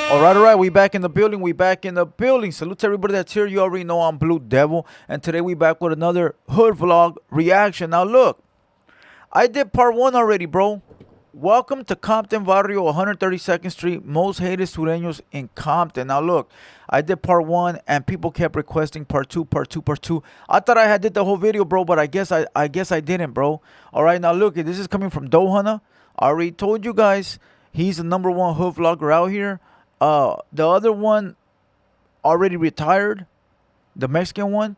All right, we back in the building. We back in the building. Salute to everybody that's here. You already know I'm Blue Devil, and today we back with another hood vlog reaction. Now look, I did part one already, bro. Welcome to Compton, Varrio, 132nd Street, most hated sureños in Compton. Now look, I did part one, and people kept requesting part two, part two, part two. I thought I had did the whole video, bro, but I guess I didn't, bro. All right, now look, this is coming from Dohana. I already told you guys he's the #1 hood vlogger out here. The other one already retired, the Mexican one.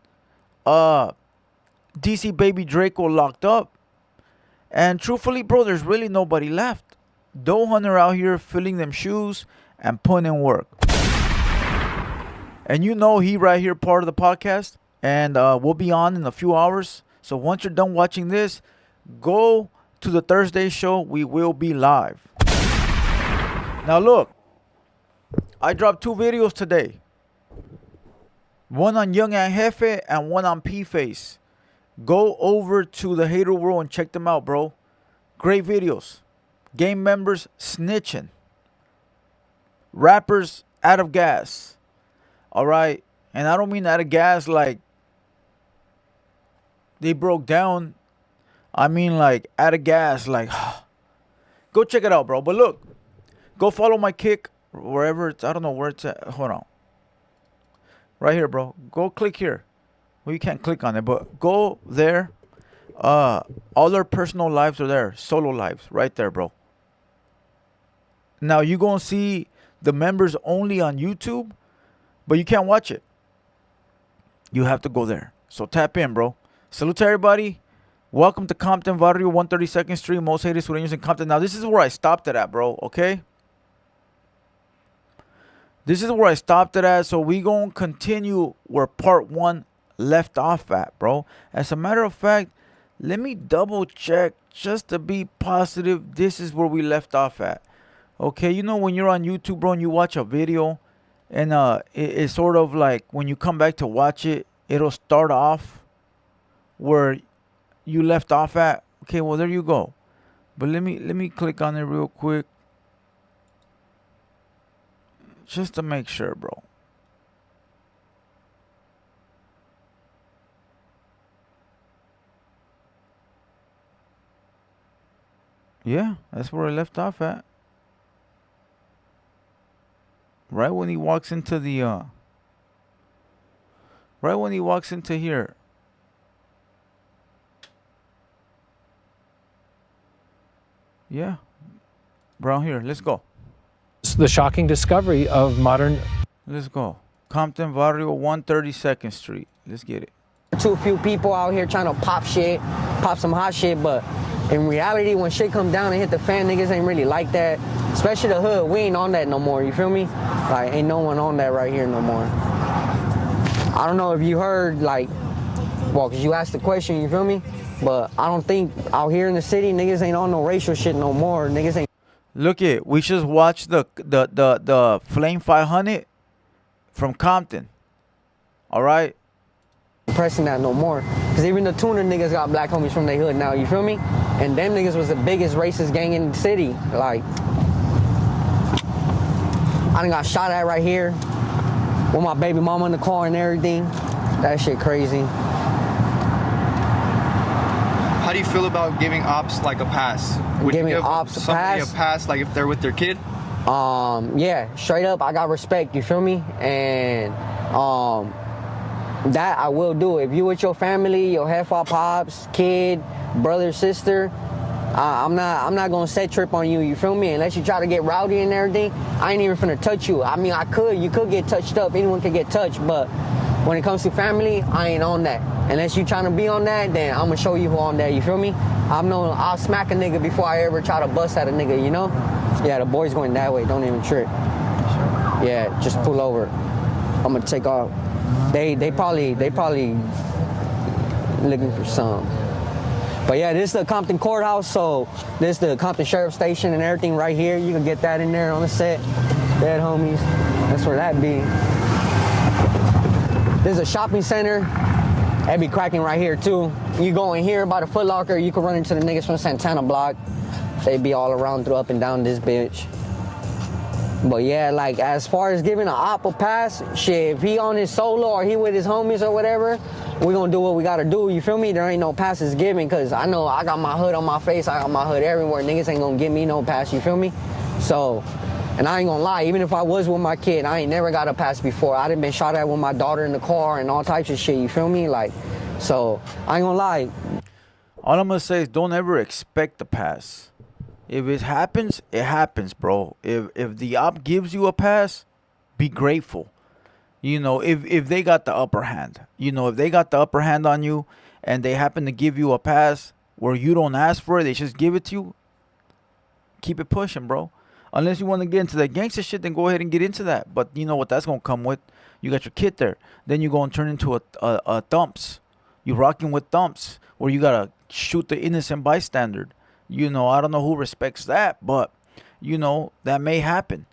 DC Baby Draco locked up. And truthfully, bro, there's really nobody left. Doe Hunter out here filling them shoes and putting in work. And you know he right here part of the podcast. And we'll be on in a few hours. So once you're done watching this, go to the Thursday show. We will be live. Now look, I dropped 2 videos today. One on Young and Jefe and one on P-Face. Go over to the Hater World and check them out, bro. Great videos. Gang members snitching. Rappers out of gas. Alright? And I don't mean out of gas like they broke down. I mean like out of gas like go check it out, bro. But look, go follow my kick wherever it's, I don't know where it's at. Hold on. Right here, bro. Go click here. Well, you can't click on it, but go there. All their personal lives are there. Solo lives. Right there, bro. Now, you're going to see the members only on YouTube, but you can't watch it. You have to go there. So tap in, bro. Salute to everybody. Welcome to Compton, Varrio, 132nd Street. Most hated sureños in Compton. Now, this is where I stopped it at, bro. Okay? This is where I stopped it at. So we going to continue where part 1 left off at, bro. As a matter of fact, let me double check just to be positive. This is where we left off at. Okay, you know when you're on YouTube, bro, and you watch a video and it's sort of like when you come back to watch it, it'll start off where you left off at. Okay, well there you go. But let me click on it real quick just to make sure, bro. Yeah, that's where I left off at. Right when he walks into the right when he walks into here. Yeah. Bro, here, let's go. The shocking discovery of modern. Let's go. Compton, Varrio, 132nd Street. Let's get it. Too few people out here trying to pop shit, pop some hot shit, but in reality, when shit come down and hit the fan, niggas ain't really like that. Especially the hood, we ain't on that no more, you feel me? Like, ain't no one on that right here no more. I don't know if you heard, like, well, because you asked the question, you feel me? But I don't think out here in the city, niggas ain't on no racial shit no more. Niggas ain't. Look it, we just watched the Flame 500 from Compton. All right? Pressing that no more. Because even the tuner niggas got black homies from their hood now, you feel me? And them niggas was the biggest racist gang in the city. Like, I done got shot at right here with my baby mama in the car and everything. That shit crazy. How do you feel about giving ops like a pass? Would Giving you give ops a somebody pass? a pass like if they're with their kid? Yeah, straight up, I got respect, you feel me? And that I will do. If you with your family, your half-out pops, kid, brother, sister, I'm not gonna set trip on you, you feel me? Unless you try to get rowdy and everything, I ain't even finna touch you. I mean, you could get touched up, anyone could get touched, but when it comes to family, I ain't on that. Unless you trying to be on that, then I'm gonna show you who on that, you feel me? I'll smack a nigga before I ever try to bust at a nigga, you know? Yeah, the boy's going that way, don't even trip. Yeah, just pull over. I'm gonna take off. They probably looking for some. But yeah, this is the Compton Courthouse, so this is the Compton Sheriff Station and everything right here. You can get that in there on the set. Dead homies. That's where that be. This is a shopping center. That be cracking right here too. You go in here by the Foot Locker, you can run into the niggas from Santana block. They be all around through up and down this bitch. But yeah, like as far as giving an op a pass, shit, if he on his solo or he with his homies or whatever, we gonna do what we gotta do, you feel me? There ain't no passes given, cause I know I got my hood on my face, I got my hood everywhere, niggas ain't gonna give me no pass, you feel me? So, and I ain't gonna lie, even if I was with my kid, I ain't never got a pass before. I done been shot at with my daughter in the car and all types of shit, you feel me? Like, so, I ain't gonna lie. All I'm gonna say is don't ever expect the pass. If it happens, bro. If the op gives you a pass, be grateful. You know, if they got the upper hand. You know, if they got the upper hand on you and they happen to give you a pass where you don't ask for it, they just give it to you, keep it pushing, bro. Unless you want to get into that gangster shit, then go ahead and get into that. But you know what that's gonna come with? You got your kid there. Then you go and turn into a thumps. You rocking with thumps where you gotta shoot the innocent bystander. You know, I don't know who respects that, but you know that may happen.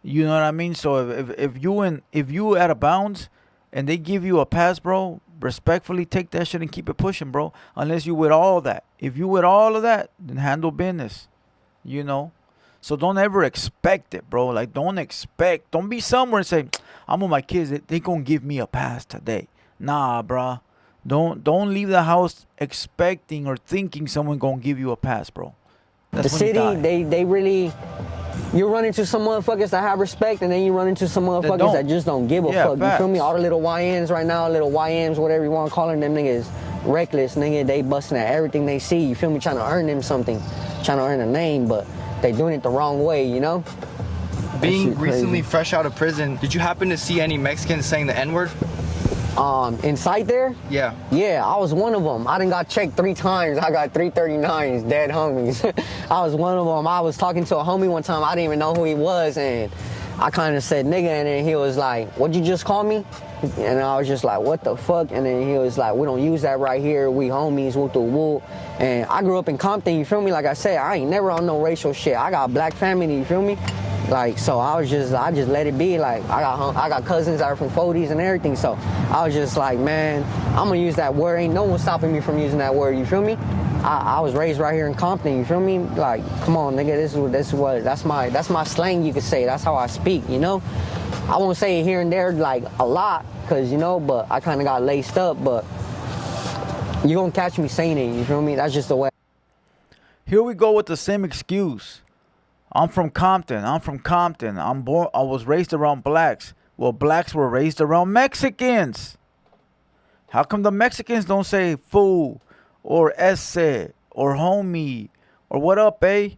You know what I mean? So if you out of bounds and they give you a pass, bro, respectfully take that shit and keep it pushing, bro. Unless you with all that. If you with all of that, then handle business. You know. So don't ever expect it, bro. Like don't be somewhere and say, I'm with my kids. They gonna give me a pass today. Nah, bro. Don't leave the house expecting or thinking someone gonna give you a pass, bro. That's The when you city, die. they really, you run into some motherfuckers that have respect, and then you run into some motherfuckers don't. that just don't give a Yeah, fuck. You feel me? facts. All the little YNs right now, little YMs, whatever you want to call them niggas reckless, nigga. They busting at everything they see. You feel me? Trying to earn them something, trying to earn a name, but they doing it the wrong way. You know? Being shit crazy. recently fresh out of prison, did you happen to see any Mexicans saying the N-word? Inside there? Yeah. Yeah, I was one of them. I done got checked 3 times. I got 339s, dead homies. I was one of them. I was talking to a homie one time. I didn't even know who he was, and I kind of said nigga, and then he was like, what'd you just call me? And I was just like, what the fuck? And then he was like, we don't use that right here. We homies, whoop the whoop. And I grew up in Compton, you feel me? Like I said, I ain't never on no racial shit. I got black family, you feel me? Like, so I just let it be. Like, I got cousins that are from 40s and everything. So I was just like, man, I'm gonna use that word. Ain't no one stopping me from using that word. You feel me? I was raised right here in Compton. You feel me? Like, come on, nigga. That's my slang. You could say. That's how I speak. You know? I won't say it here and there like a lot, cause you know, but I kind of got laced up. But you gonna catch me saying it. You feel me? That's just the way. Here we go with the same excuse. I'm from Compton. I was raised around blacks. Well, blacks were raised around Mexicans. How come the Mexicans don't say fool or esse or homie or what up, eh?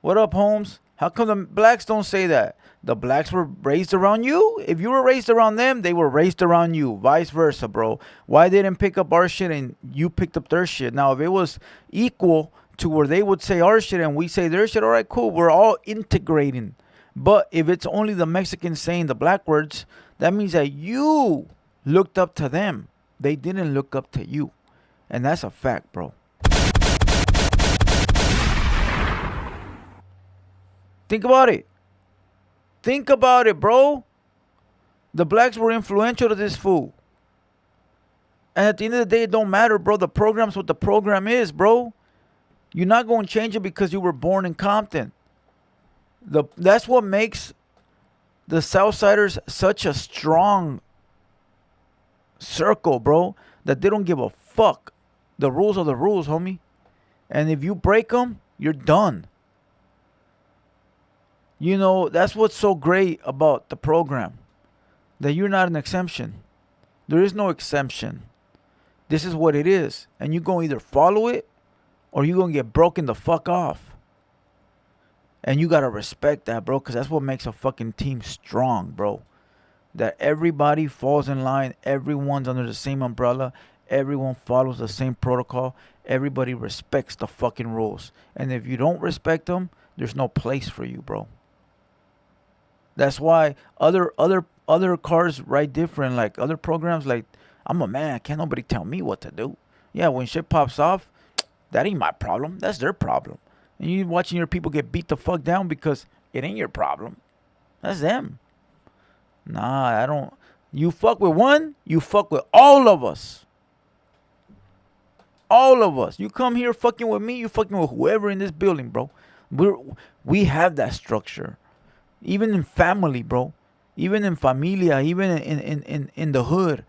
What up, Holmes? How come the blacks don't say that? The blacks were raised around you. If you were raised around them, they were raised around you. Vice versa, bro. Why they didn't pick up our shit and you picked up their shit? Now, if it was equal to where they would say our shit and we say their shit, all right, cool. We're all integrating. But if it's only the Mexicans saying the black words, that means that you looked up to them. They didn't look up to you. And that's a fact, bro. Think about it. Think about it, bro. The blacks were influential to this fool. And at the end of the day, it don't matter, bro. The program's what the program is, bro. You're not going to change it because you were born in Compton. That's what makes the Southsiders such a strong circle, bro. That they don't give a fuck. The rules are the rules, homie. And if you break them, you're done. You know, that's what's so great about the program. That you're not an exemption. There is no exemption. This is what it is. And you're going to either follow it or you're going to get broken the fuck off. And you got to respect that, bro, because that's what makes a fucking team strong, bro. That everybody falls in line. Everyone's under the same umbrella. Everyone follows the same protocol. Everybody respects the fucking rules. And if you don't respect them, there's no place for you, bro. That's why other cars ride different. Like other programs, like I'm a man. Can't nobody tell me what to do. Yeah, when shit pops off, that ain't my problem. That's their problem. And you watching your people get beat the fuck down because it ain't your problem. That's them. Nah, I don't. You fuck with one, you fuck with all of us. All of us. You come here fucking with me, you fucking with whoever in this building, bro. We have that structure. even in family, bro, even in familia, even in the hood,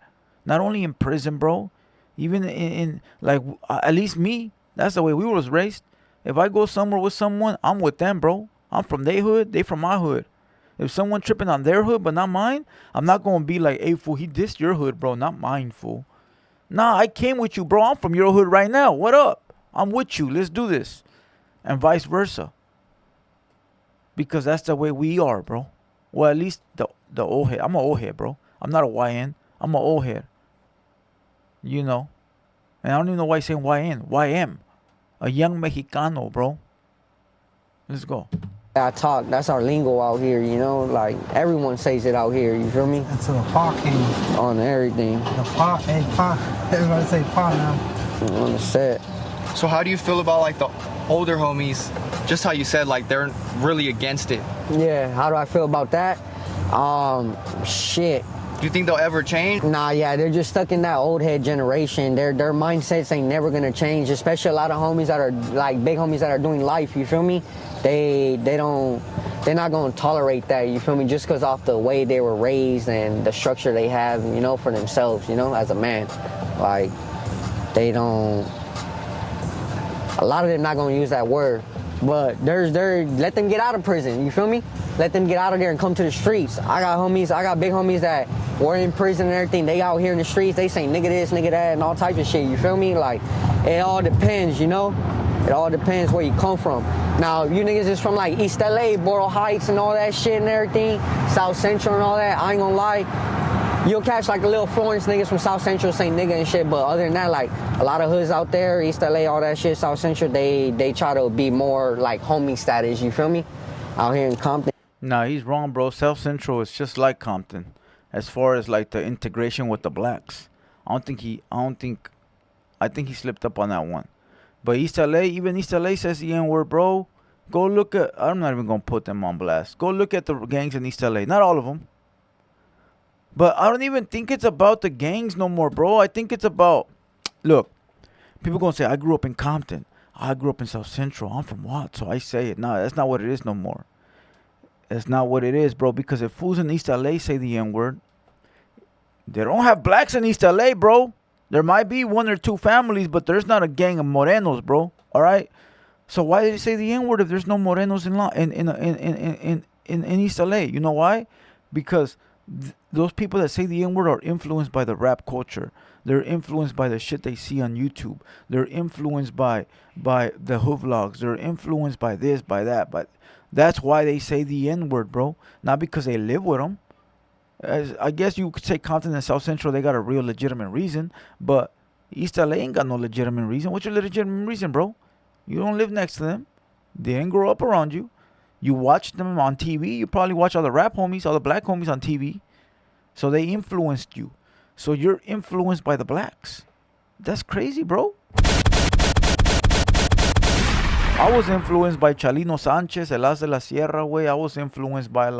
not only in prison, bro, even in like at least me, that's the way we was raised. If I go somewhere with someone, I'm with them, bro. I'm from their hood, they from my hood. If someone tripping on their hood but not mine, I'm not gonna be like, hey fool, he dissed your hood, bro, not mine, fool. Nah, I came with you, bro. I'm from your hood right now. What up? I'm with you. Let's do this. And vice versa. Because that's the way we are, bro. Well, at least the old head. I'm an old head, bro. I'm not a YN. I'm an old head. You know. And I don't even know why I'm saying YN. YM. A young Mexicano, bro. Let's go. I talk, that's our lingo out here, you know, like everyone says it out here, you feel me? It's a parking. On everything. The park, hey, park. Everybody say park now. On the set. So how do you feel about like the older homies? Just how you said, like they're really against it. Yeah, how do I feel about that? Shit. Do you think they'll ever change? Nah, yeah, they're just stuck in that old head generation. Their mindsets ain't never gonna change, especially a lot of homies that are like big homies that are doing life, you feel me? They're not gonna tolerate that, you feel me? Just cause off the way they were raised and the structure they have, you know, for themselves, you know, as a man. Like, they don't, a lot of them not gonna use that word, but let them get out of prison, you feel me? Let them get out of there and come to the streets. I got big homies that were in prison and everything. They out here in the streets, they say nigga this, nigga that, and all types of shit, you feel me? Like, it all depends, you know? It all depends where you come from. Now, if you niggas is from like East LA, Borough Heights and all that shit and everything, South Central and all that, I ain't gonna lie, you'll catch like a little Florence niggas from South Central saying nigga and shit, but other than that, like a lot of hoods out there, East LA, all that shit, South Central, they try to be more like homie status, you feel me? Out here in Compton. Nah, he's wrong, bro. South Central is just like Compton, as far as like the integration with the blacks. I think he slipped up on that one. But East LA, even East LA says the N word, bro. Go look at. I'm not even gonna put them on blast. Go look at the gangs in East LA. Not all of them. But I don't even think it's about the gangs no more, bro. I think it's about. Look, people gonna say I grew up in Compton. I grew up in South Central. I'm from what? So I say it. Nah, that's not what it is no more. That's not what it is, bro. Because if fools in East LA say the N word, they don't have blacks in East LA, bro. There might be one or two families, but there's not a gang of morenos, bro. All right. So why did they say the N word if there's no morenos in East LA? You know why? Because those people that say the N word are influenced by the rap culture. They're influenced by the shit they see on YouTube. They're influenced by the hood vlogs. They're influenced by this, by that. But that's why they say the N word, bro. Not because they live with them. I guess you could say Compton and South Central, they got a real legitimate reason, but East LA ain't got no legitimate reason. What's your legitimate reason, bro? You don't live next to them. They didn't grow up around you. You watch them on TV. You probably watch all the rap homies, all the black homies on TV. So they influenced you. So you're influenced by the blacks. That's crazy, bro. I was influenced by Chalino Sanchez, El As de la Sierra, way. I was influenced by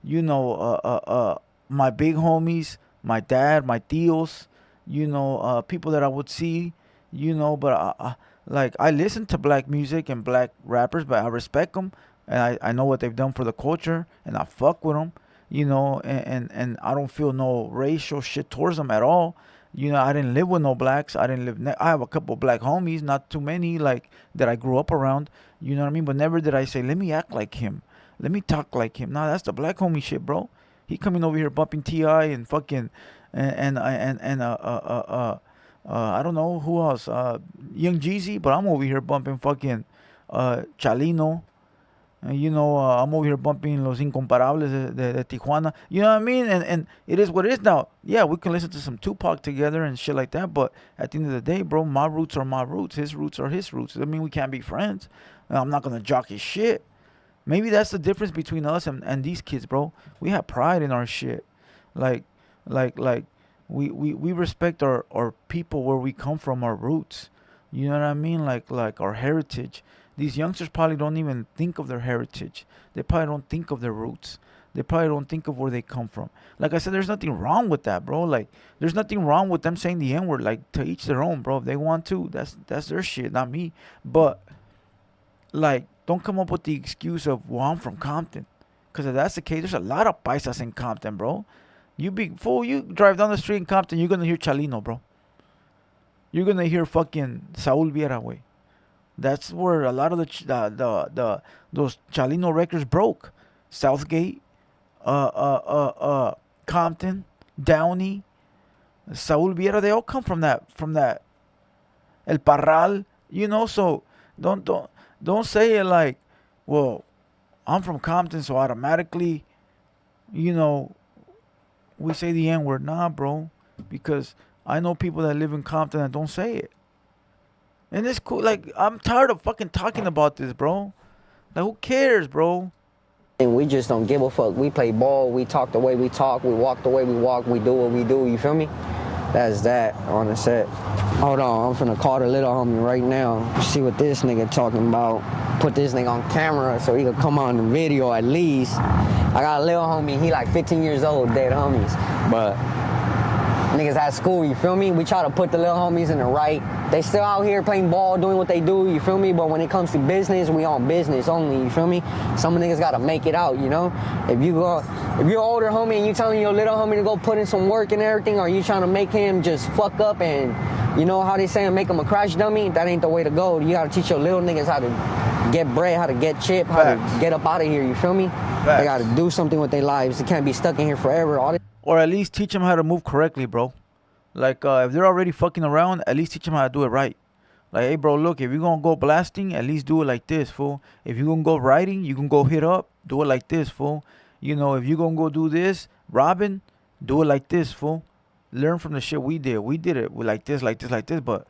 you know, my big homies, my dad, my tios, you know, people that I would see, you know, but like I listen to black music and black rappers, but I respect them, and I know what they've done for the culture, and I fuck with them, you know, and I don't feel no racial shit towards them at all. You know, I didn't live with no blacks. I have a couple black homies, not too many, like that I grew up around. You know what I mean? But never did I say, let me act like him. Let me talk like him. Nah, that's the black homie shit, bro. He coming over here bumping T.I. and fucking and I don't know who else, Young Jeezy, but I'm over here bumping fucking Chalino. You know, I'm over here bumping Los Incomparables de Tijuana. You know what I mean? And it is what it is now. Yeah, we can listen to some Tupac together and shit like that, but at the end of the day, bro, my roots are my roots. His roots are his roots. I mean, we can't be friends. I'm not gonna jock his shit. Maybe that's the difference between us and these kids, bro. We have pride in our shit. Like we respect our people, where we come from, our roots. You know what I mean? Like our heritage. These youngsters probably don't even think of their heritage. They probably don't think of their roots. They probably don't think of where they come from. Like I said, there's nothing wrong with that, bro. Like, there's nothing wrong with them saying the N-word. Like, to each their own, bro. If they want to, that's their shit, not me. But like, don't come up with the excuse of, well, I'm from Compton. Because if that's the case, there's a lot of paisas in Compton, bro. You big fool, you drive down the street in Compton, you're going to hear Chalino, bro. You're going to hear fucking Saul Viera, way. That's where a lot of those Chalino records broke. Southgate, Compton, Downey, Saul Viera, they all come from that El Parral, you know. So don't say it like, well, I'm from Compton, so automatically, you know, we say the N word. Nah, bro, because I know people that live in Compton that don't say it, and it's cool. Like, I'm tired of fucking talking about this, bro. Like, who cares, bro? And we just don't give a fuck. We play ball, we talk the way we talk, we walk the way we walk, we do what we do, you feel me? That's that on the set. Hold on, I'm finna call the little homie right now. See what this nigga talking about. Put this nigga on camera so he could come on the video at least. I got a little homie, he like 15 years old, dead homies. But niggas at school, you feel me? We try to put the little homies in the right. They still out here playing ball, doing what they do, you feel me? But when it comes to business, we on business only, you feel me? Some niggas gotta make it out, you know? If you're an older homie and you telling your little homie to go put in some work and everything, or you trying to make him just fuck up and, you know how they say, make him a crash dummy, that ain't the way to go. You gotta teach your little niggas how to get bread, how to get chip, how to get up out of here, you feel me? They gotta do something with their lives. They can't be stuck in here forever. Or at least teach them how to move correctly, bro. Like, if they're already fucking around, at least teach them how to do it right. Like, hey, bro, look, if you're going to go blasting, at least do it like this, fool. If you're going to go riding, you can go hit up, do it like this, fool. You know, if you're going to go do this, robbing, do it like this, fool. Learn from the shit we did. We did it like this, like this, like this. But,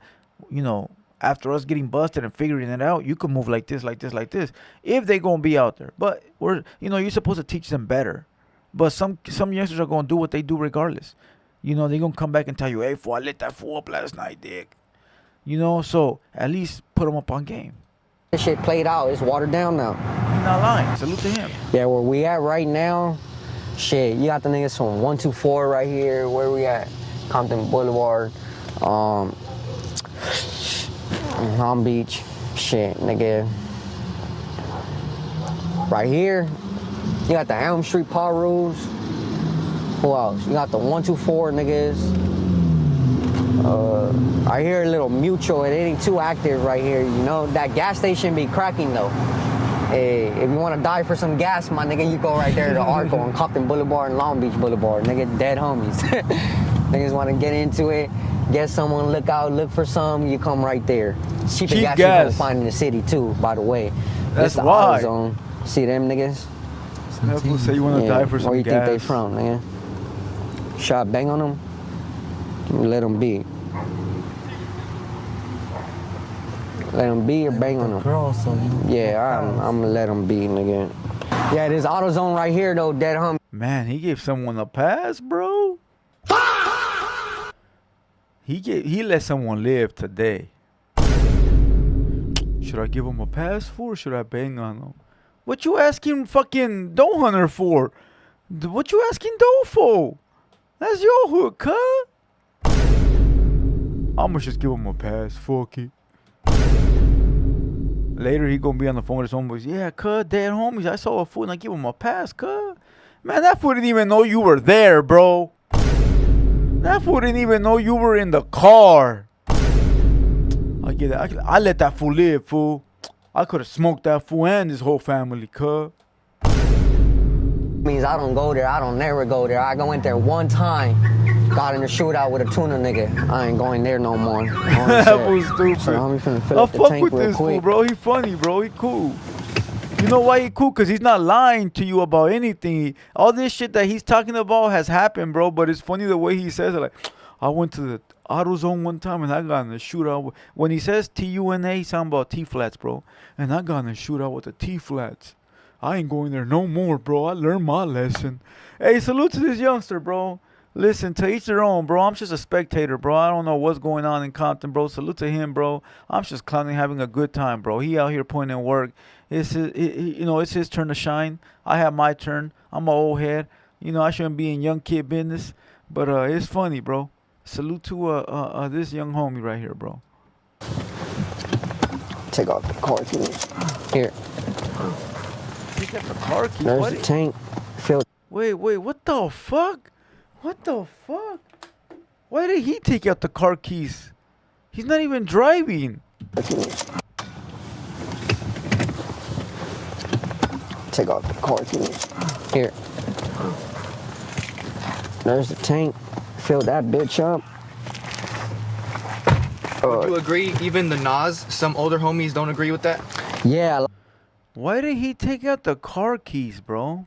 you know, after us getting busted and figuring it out, you can move like this, like this, like this. If they going to be out there. But, you're supposed to teach them better. But some youngsters are going to do what they do regardless. You know, they're going to come back and tell you, hey, fool, I lit that fool up last night, dick. You know, so at least put them up on game. This shit played out. It's watered down now. He's not lying. Salute to him. Yeah, where we at right now, shit, you got the niggas from 124 right here. Where we at? Compton Boulevard. Palm Beach. Shit, nigga. Right here, you got the Elm Street Paw Rules. Who else? You got the 124 niggas. I hear a little Mutual. It ain't too active right here, you know. That gas station be cracking though. Hey, if you want to die for some gas, my nigga, you go right there to Arco on Compton Boulevard and Long Beach Boulevard. Nigga, dead homies. Niggas want to get into it, get someone, look for some, you come right there. It's cheap gas you can find in the city too, by the way. That's the why. AutoZone. See them niggas? People say you want to die for some gas. Where you think they from, nigga? Shot bang on them? Let them be. Let them be or bang on them? Yeah, I'm gonna let them be, nigga. Yeah, this AutoZone right here, though, dead homie. Man, he gave someone a pass, bro. He let someone live today. Should I give him a pass for, or should I bang on him? What you asking fucking Doe Hunter for? What you asking Doe for? That's your hood, cuz. I'ma just give him a pass. Fuck it. Later, he gonna be on the phone with his homeboys. Yeah, cuz, dead homies. I saw a fool and I give him a pass, cuz. Man, that fool didn't even know you were there, bro. That fool didn't even know you were in the car. I get it. I let that fool live, fool. I could have smoked that fool and his whole family, cuz. Means I don't go there. I don't never go there. I go in there one time. Got in a shootout with a tuna nigga. I ain't going there no more. That was stupid. So I'm finna fill I up the fuck tank with real this quick. fool, bro. He funny, bro. He cool. You know why he cool? Because he's not lying to you about anything. All this shit that he's talking about has happened, bro. But it's funny the way he says it. Like, I went to the AutoZone one time and I got in a shootout. When he says T-U-N-A, he's talking about T-flats, bro. And I got in a shootout with the T-flats. I ain't going there no more, bro. I learned my lesson. Hey, salute to this youngster, bro. Listen, to each their own, bro. I'm just a spectator, bro. I don't know what's going on in Compton, bro. Salute to him, bro. I'm just clowning, having a good time, bro. He out here putting in work. It's his turn to shine. I have my turn. I'm an old head. You know, I shouldn't be in young kid business, but it's funny, bro. Salute to this young homie right here, bro. Take off the cord, here. He got the car keys. There's What the tank. Filled. Wait, what the fuck? What the fuck? Why did he take out the car keys? He's not even driving. Take off the car keys. Here. There's the tank. Fill that bitch up. Would you agree? Even the Nas, some older homies don't agree with that. Yeah. Why did he take out the car keys, bro?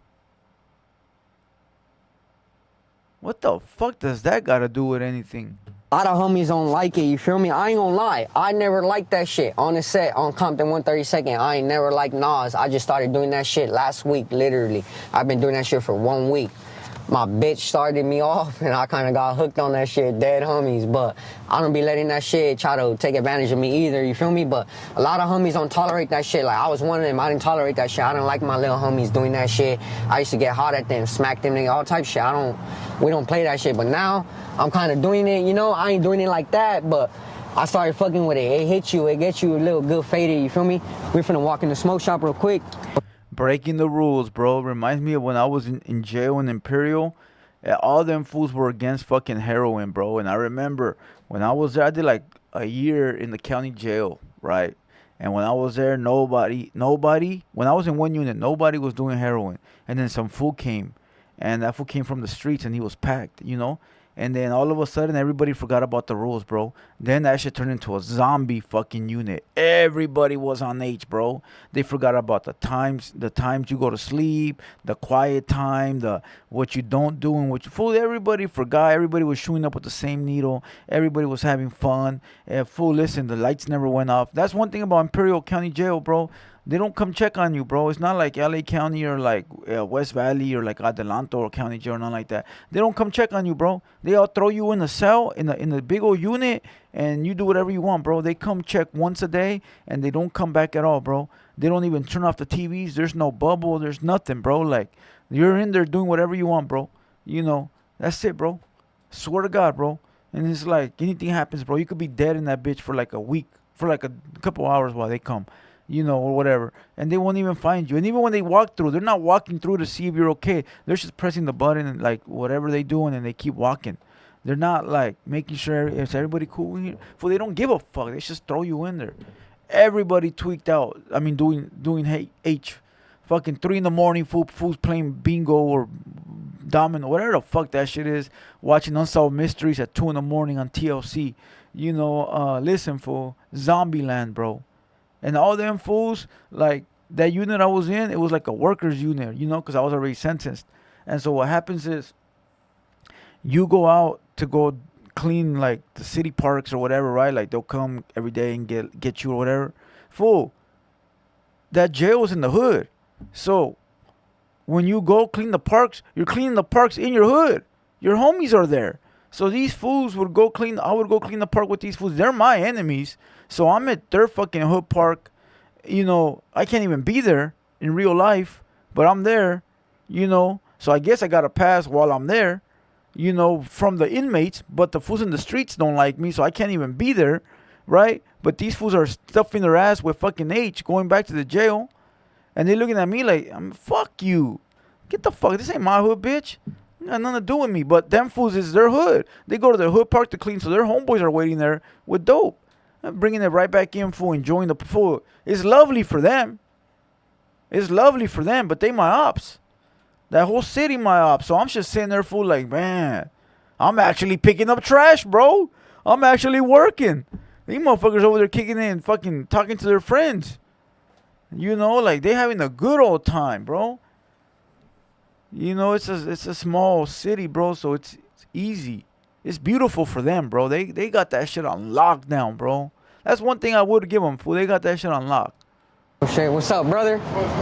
What the fuck does that gotta do with anything? A lot of homies don't like it, you feel me? I ain't gonna lie. I never liked that shit. On the set, on Compton 132nd, I ain't never liked Nas. I just started doing that shit last week, literally. I've been doing that shit for 1 week. My bitch started me off, and I kind of got hooked on that shit, dead homies. But I don't be letting that shit try to take advantage of me either, you feel me? But a lot of homies don't tolerate that shit. Like, I was one of them. I didn't tolerate that shit. I didn't like my little homies doing that shit. I used to get hot at them, smack them, nigga, all type shit. We don't play that shit. But now, I'm kind of doing it, you know? I ain't doing it like that, but I started fucking with it. It hits you. It gets you a little good faded, you feel me? We're finna walk in the smoke shop real quick. Breaking the rules, bro. Reminds me of when I was in jail in Imperial. All them fools were against fucking heroin, bro. And I remember when I was there, I did like a year in the county jail, right? And when I was there, nobody, when I was in one unit, nobody was doing heroin. And then some fool came, and that fool came from the streets, and he was packed, you know? And then all of a sudden, everybody forgot about the rules, bro. Then that shit turned into a zombie fucking unit. Everybody was on H, bro. They forgot about the times you go to sleep, the quiet time, the what you don't do and what you fool. Everybody forgot. Everybody was shooting up with the same needle. Everybody was having fun. Fool, listen, the lights never went off. That's one thing about Imperial County Jail, bro. They don't come check on you, bro. It's not like LA County or like West Valley or like Adelanto or County Jail or nothing like that. They don't come check on you, bro. They all throw you in a cell, in the big old unit, and you do whatever you want, bro. They come check once a day, and they don't come back at all, bro. They don't even turn off the TVs. There's no bubble. There's nothing, bro. Like, you're in there doing whatever you want, bro. You know, that's it, bro. Swear to God, bro. And it's like, anything happens, bro. You could be dead in that bitch for like a week, for like a couple hours while they come. You know, or whatever, and they won't even find you. And even when they walk through, they're not walking through to see if you're okay. They're just pressing the button and like whatever they doing, and they keep walking. They're not like making sure is everybody cool in here. For they don't give a fuck. They just throw you in there. Everybody tweaked out. I mean, doing H, fucking 3 a.m. Fools playing bingo or domino, whatever the fuck that shit is. Watching Unsolved Mysteries at 2 a.m. on TLC. You know, listen, fool, Zombieland, bro. And all them fools, like, that unit I was in, it was like a workers unit, you know, because I was already sentenced. And so what happens is, you go out to go clean, like, the city parks or whatever, right? Like, they'll come every day and get you or whatever. Fool, that jail was in the hood. So, when you go clean the parks, you're cleaning the parks in your hood. Your homies are there. So these fools would go clean. I would go clean the park with these fools. They're my enemies. So I'm at their fucking hood park. You know, I can't even be there in real life, but I'm there. You know, so I guess I got to pass while I'm there. You know, from the inmates, but the fools in the streets don't like me, so I can't even be there, right? But these fools are stuffing their ass with fucking H, going back to the jail, and they looking at me like, fuck you. Get the fuck. This ain't my hood, bitch. Got nothing to do with me, but them fools is their hood. They go to their hood park to clean, so their homeboys are waiting there with dope. I'm bringing it right back in, fool, enjoying the fool. It's lovely for them. It's lovely for them, but they my ops. That whole city my ops. So I'm just sitting there, fool, like, man, I'm actually picking up trash, bro. I'm actually working. These motherfuckers over there kicking in, fucking talking to their friends. You know, like, they having a good old time, bro. You know, it's a small city, bro, so it's easy. It's beautiful for them, bro. They got that shit on lockdown, bro. That's one thing I would give them, fool. They got that shit on lock. Shit, what's up, brother?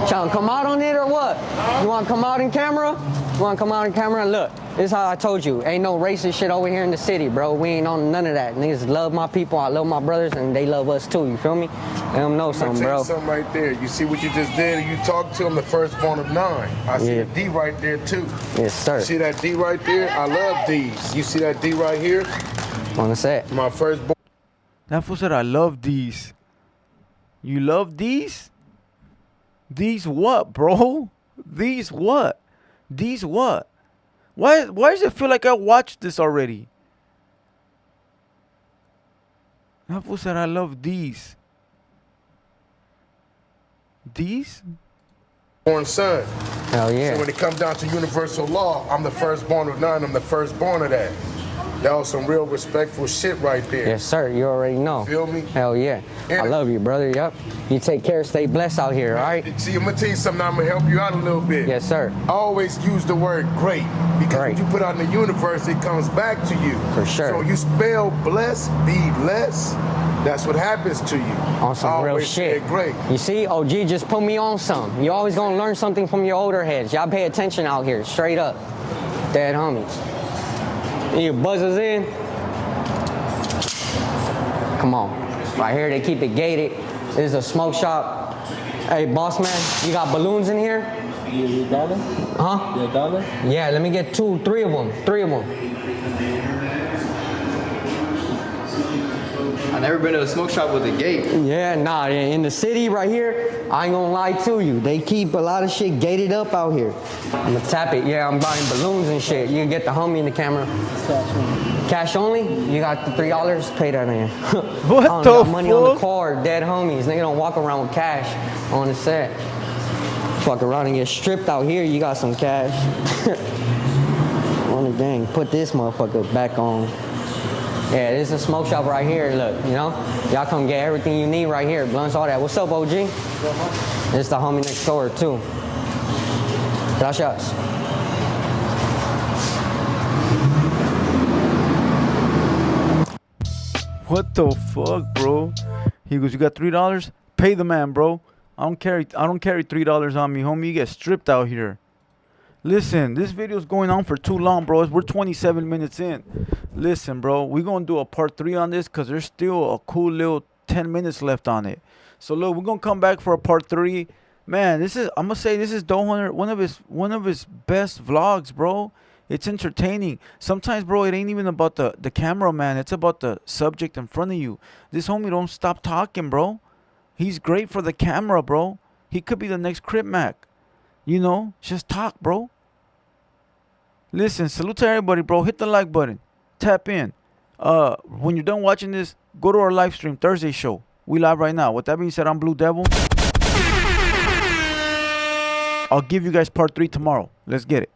Trying to come out on it or what? You want to come out in camera? You want to come out in camera? Look, this is how I told you. Ain't no racist shit over here in the city, bro. We ain't on none of that. Niggas love my people. I love my brothers, and they love us too. You feel me? Let them know something, bro. Something right there. You see what you just did? You talked to him, the firstborn of 9. I see a D right there too. Yes, sir. See that D right there? I love D's. You see that D right here? On the set. My firstborn. That fool said, I love these. You love these? These what, bro? These what? These what? Why does it feel like I watched this already? That fool said I love these. These? Born son. Hell yeah. So when it comes down to universal law, I'm the firstborn of none. I'm the firstborn of that. That was some real respectful shit right there. Yes, sir. You already know. Feel me? Hell yeah. I love you, brother. Yep. You take care. Stay blessed out here, all right? See, I'm gonna tell you something. I'm gonna help you out a little bit. Yes, sir. I always use the word great because Great. what you put out in the universe, it comes back to you. For sure. So you spell bless, be less. That's what happens to you. On some I real always shit. said great. You see, OG just put me on some. You always gonna learn something from your older heads. Y'all pay attention out here, straight up. Dead homies. You buzzers in. Come on. Right here, they keep it gated. This is a smoke shop. Hey, boss man, you got balloons in here? You dollar? Huh? You dollar? Yeah, let me get three of them. I've never been to a smoke shop with a gate. Yeah, nah, in the city right here, I ain't gonna lie to you. They keep a lot of shit gated up out here. I'm gonna tap it. Yeah, I'm buying balloons and shit. You can get the homie in the camera. Cash only? You got the $3? Pay that in. What I don't the got money on the fuck? card, dead homies. Nigga don't walk around with cash on the set. Fuck around and get stripped out here, you got some cash. On the gang, put this motherfucker back on. Yeah, this is a smoke shop right here, look, you know? Y'all come get everything you need right here, blunts, all that. What's up, OG? This is the homie next door, too. Gracias. What the fuck, bro? He goes, you got $3? Pay the man, bro. I don't carry $3 on me, homie. You get stripped out here. Listen, this video's going on for too long, bro. We're 27 minutes in. Listen, bro, we're going to do a part 3 on this because there's still a cool little 10 minutes left on it. So, look, we're going to come back for a part 3. Man, this is, I'm going to say this is Doe Hunter, one of his best vlogs, bro. It's entertaining. Sometimes, bro, it ain't even about the camera, man. It's about the subject in front of you. This homie don't stop talking, bro. He's great for the camera, bro. He could be the next Crip Mac. You know, just talk, bro. Listen, salute to everybody, bro. Hit the like button. Tap in. When you're done watching this, go to our live stream, Thursday show. We live right now. With that being said, I'm Blue Devil. I'll give you guys part 3 tomorrow. Let's get it.